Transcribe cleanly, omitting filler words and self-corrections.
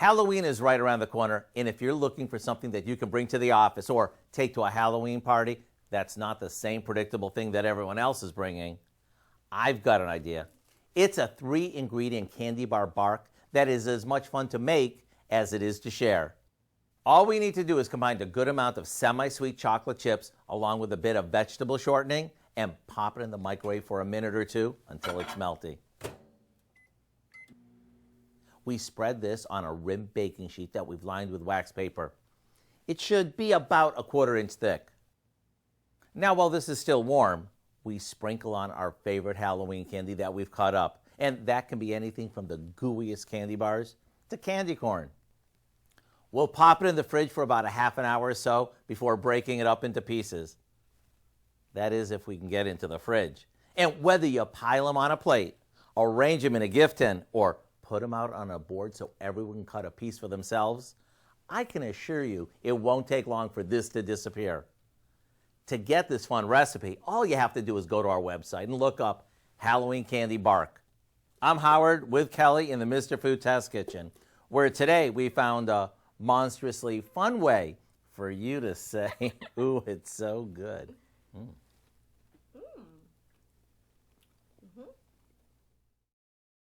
Halloween is right around the corner, and if you're looking for something that you can bring to the office or take to a Halloween party that's not the same predictable thing that everyone else is bringing, I've got an idea. It's a 3-ingredient candy bar bark that is as much fun to make as it is to share. All we need to do is combine a good amount of semi-sweet chocolate chips along with a bit of vegetable shortening and pop it in the microwave for a minute or two until it's melty. We spread this on a rimmed baking sheet that we've lined with wax paper. It should be about a 1/4 inch thick. Now, while this is still warm, we sprinkle on our favorite Halloween candy that we've cut up, and that can be anything from the gooeyest candy bars to candy corn. We'll pop it in the fridge for about a half an hour or so before breaking it up into pieces. That is, if we can get into the fridge. And whether you pile them on a plate, arrange them in a gift tin, or put them out on a board so everyone can cut a piece for themselves, I can assure you it won't take long for this to disappear. To get this fun recipe, all you have to do is go to our website and look up Halloween Candy Bark. I'm Howard with Kelly in the Mr. Food Test Kitchen, where today we found a monstrously fun way for you to say, ooh, it's so good.